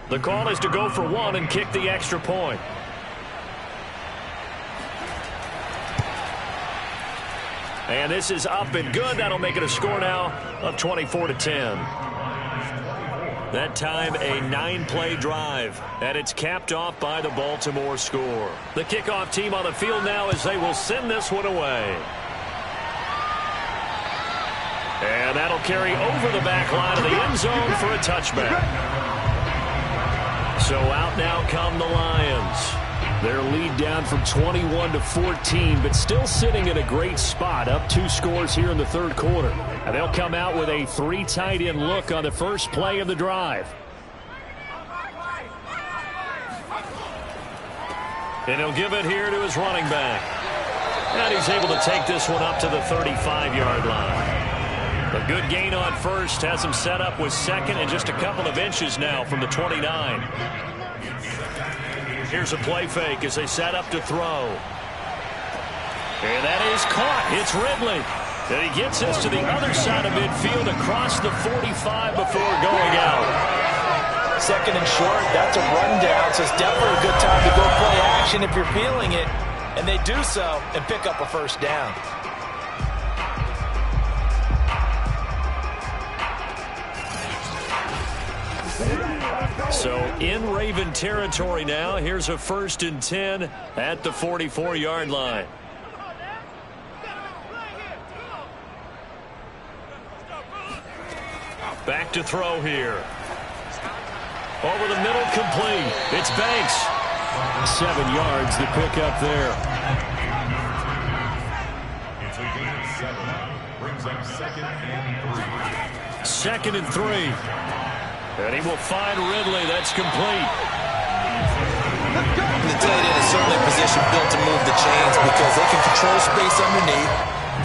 The call is to go for 1 and kick the extra point. And this is up and good. That'll make it a score now of 24-10. That time a 9-play drive, and it's capped off by the Baltimore score. The kickoff team on the field now as they will send this one away. And that'll carry over the back line of the end zone for a touchback. So out now come the Lions. Their lead down from 21 to 14, but still sitting in a great spot, up 2 scores here in the third quarter. And they'll come out with a 3 tight end look on the first play of the drive. And he'll give it here to his running back. And he's able to take this one up to the 35-yard line. A good gain on first has him set up with second and just a couple of inches now from the 29. Here's a play fake as they set up to throw. And that is caught. It's Ridley. And he gets this to the other side of midfield across the 45 before going out. Second and short, that's a rundown, so it's definitely a good time to go play action if you're feeling it. And they do so and pick up a first down. So in Raven territory now. Here's a 1st and 10 at the 44-yard line. Back to throw here. Over the middle, complete. It's Banks. 7 yards to pick up there. Brings up 2nd and 3. 2nd and 3. And he will find Ridley. That's complete. The tight end is certainly a position built to move the chains because they can control space underneath.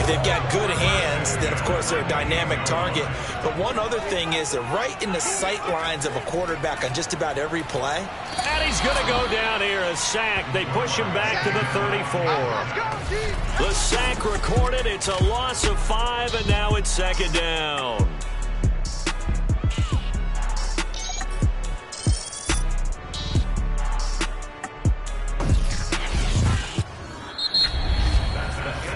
If they've got good hands, then of course they're a dynamic target. But one other thing is they're right in the sight lines of a quarterback on just about every play. And he's going to go down here, a sack. They push him back to the 34. The sack recorded. It's a loss of 5, and now it's 2nd down.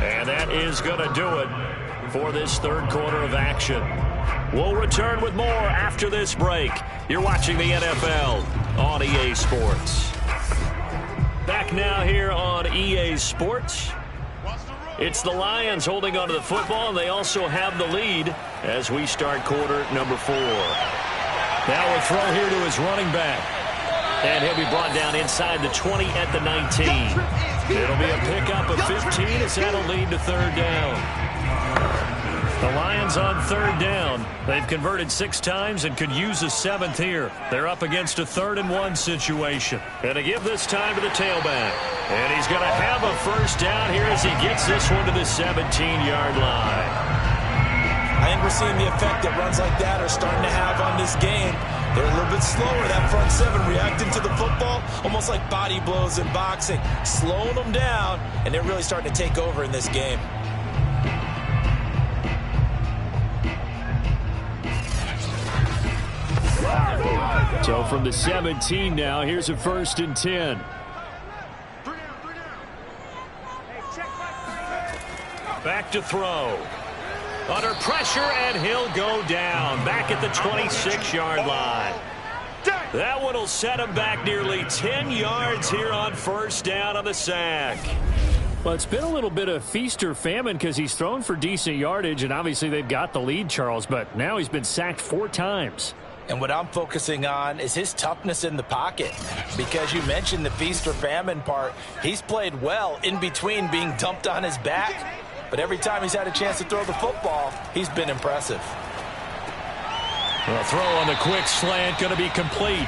And that is going to do it for this third quarter of action. We'll return with more after this break. You're watching the NFL on EA Sports. Back now here on EA Sports. It's the Lions holding onto the football, and they also have the lead as we start quarter number 4. Now a throw here to his running back. And he'll be brought down inside the 20 at the 19. It'll be a pickup of 15 as that'll lead to 3rd down. The Lions on 3rd down. They've converted 6 times and could use a 7th here. They're up against a 3rd and 1 situation. And to give this time to the tailback. And he's going to have a 1st down here as he gets this one to the 17-yard line. I think we're seeing the effect that runs like that are starting to have on this game. They're a little bit slower, that front 7, reacting to the football, almost like body blows in boxing, slowing them down, and they're really starting to take over in this game. So from the 17 now, here's a 1st and 10. Back to throw. Under pressure, and he'll go down. Back at the 26-yard line. That one will set him back nearly 10 yards here on 1st down on the sack. Well, it's been a little bit of feast or famine because he's thrown for decent yardage, and obviously they've got the lead, Charles, but now he's been sacked 4 times. And what I'm focusing on is his toughness in the pocket. Because you mentioned the feast or famine part. He's played well in between being dumped on his back. But every time he's had a chance to throw the football, he's been impressive. The throw on the quick slant going to be complete.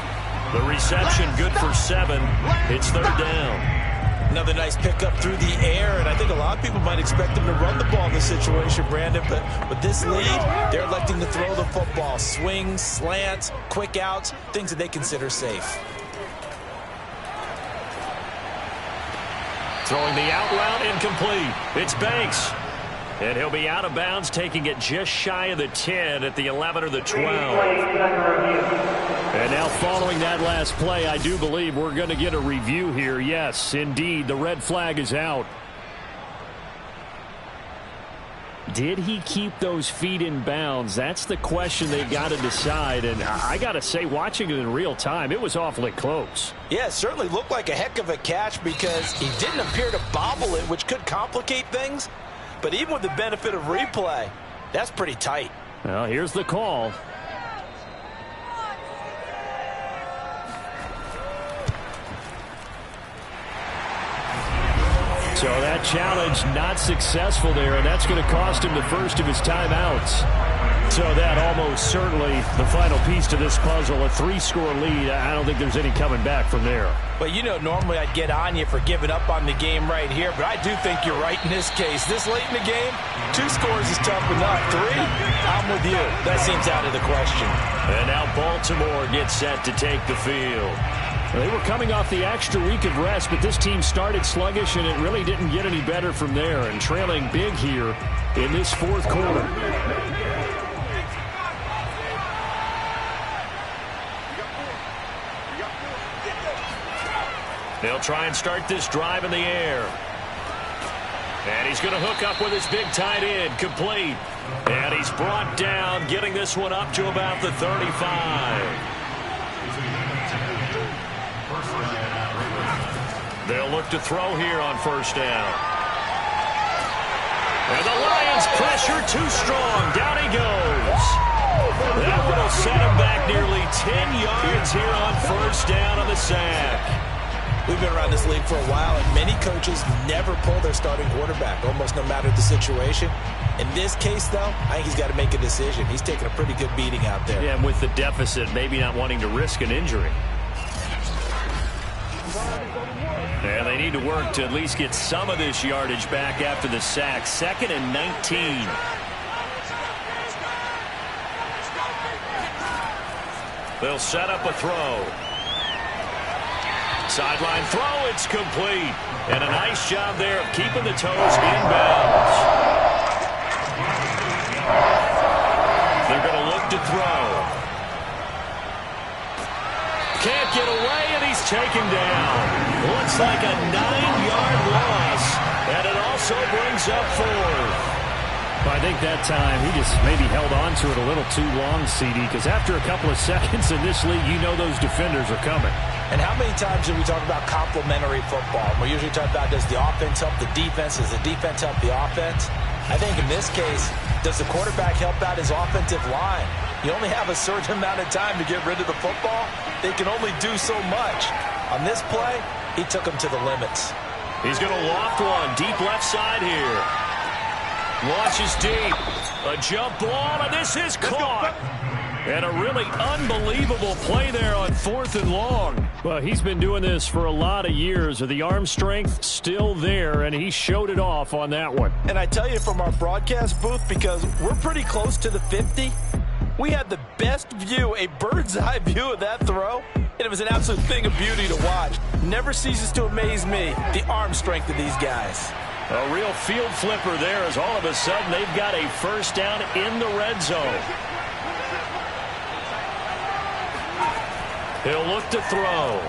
The reception good for 7. It's 3rd down. Another nice pickup through the air, and I think a lot of people might expect him to run the ball in this situation, Brandon, but with this lead, they're electing to throw the football. Swings, slants, quick outs, things that they consider safe. Throwing the out route, incomplete. It's Banks. And he'll be out of bounds, taking it just shy of the 10 at the 11 or the 12. And now following that last play, I do believe we're going to get a review here. Yes, indeed, the red flag is out. Did he keep those feet in bounds? That's the question they've got to decide. And I got to say, watching it in real time, it was awfully close. Yeah, it certainly looked like a heck of a catch because he didn't appear to bobble it, which could complicate things. But even with the benefit of replay, that's pretty tight. Well, here's the call. So that challenge not successful there, and that's going to cost him the first of his timeouts. So that almost certainly the final piece to this puzzle, a 3-score lead. I don't think there's any coming back from there. But you know, normally I'd get on you for giving up on the game right here, but I do think you're right in this case. This late in the game, 2 scores is tough enough. 3, I'm with you. That seems out of the question. And now Baltimore gets set to take the field. They were coming off the extra week of rest, but this team started sluggish, and it really didn't get any better from there, and trailing big here in this fourth quarter. They'll try and start this drive in the air. And he's going to hook up with his big tight end, complete. And he's brought down, getting this one up to about the 35. They'll look to throw here on first down. And the Lions pressure too strong. Down he goes. That one will set him back nearly 10 yards here on first down on the sack. We've been around this league for a while, and many coaches never pull their starting quarterback, almost no matter the situation. In this case, though, I think he's got to make a decision. He's taking a pretty good beating out there. Yeah, and with the deficit, maybe not wanting to risk an injury. And they need to work to at least get some of this yardage back after the sack. 2nd and 19. They'll set up a throw. Sideline throw, it's complete. And a nice job there of keeping the toes inbounds. They're going to look to throw. Can't get away, and he's taken down. Looks like a 9-yard loss, and it also brings up 4th. I think that time he just maybe held on to it a little too long, CD, because after a couple of seconds in this league, you know those defenders are coming. And how many times do we talk about complementary football? We usually talk about, does the offense help the defense? Does the defense help the offense? I think in this case, does the quarterback help out his offensive line? You only have a certain amount of time to get rid of the football. They can only do so much. On this play, he took him to the limits. He's going to loft one deep left side here. Launches deep. A jump ball, and this is caught. And a really unbelievable play there on 4th and long. Well, he's been doing this for a lot of years. The arm strength still there, and he showed it off on that one. And I tell you from our broadcast booth, because we're pretty close to the 50, we had the best view, a bird's eye view of that throw. And it was an absolute thing of beauty to watch. Never ceases to amaze me, the arm strength of these guys. A real field flipper there as all of a sudden they've got a first down in the red zone. He'll look to throw.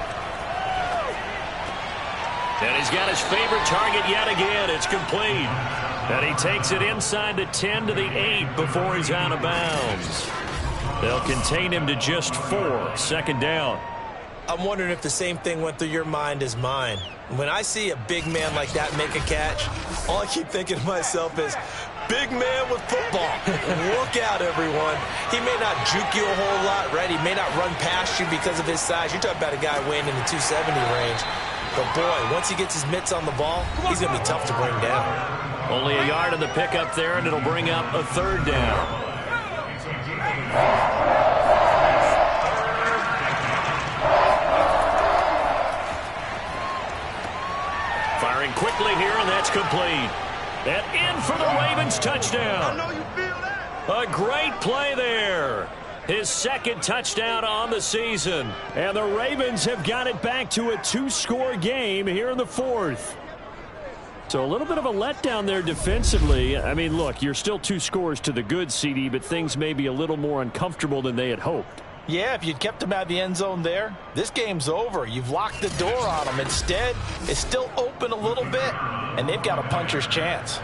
And he's got his favorite target yet again. It's complete. And he takes it inside the 10 to the 8 before he's out of bounds. They'll contain him to just 4. 2nd down. I'm wondering if the same thing went through your mind as mine. When I see a big man like that make a catch, all I keep thinking to myself is, big man with football. Look out, everyone. He may not juke you a whole lot, right? He may not run past you because of his size. You're talking about a guy weighing in the 270 range. But, boy, once he gets his mitts on the ball, he's going to be tough to bring down. Only a yard on the pickup there, and it'll bring up a 3rd down. Firing quickly here, and that's complete. And in for the Ravens touchdown. I know you feel that. A great play there. His 2nd touchdown on the season. And the Ravens have got it back to a 2-score game here in the 4th. So a little bit of a letdown there defensively. I mean, look, you're still 2 scores to the good, CD, but things may be a little more uncomfortable than they had hoped. Yeah, if you'd kept him out of the end zone there, this game's over. You've locked the door on him. Instead, it's still open a little bit, and they've got a puncher's chance.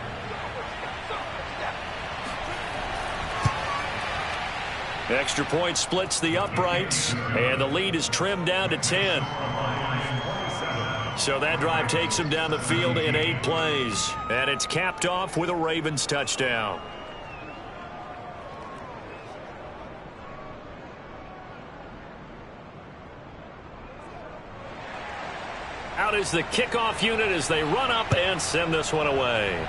Extra point splits the uprights, and the lead is trimmed down to 10. So that drive takes them down the field in 8 plays. And it's capped off with a Ravens touchdown. Out is the kickoff unit as they run up and send this one away.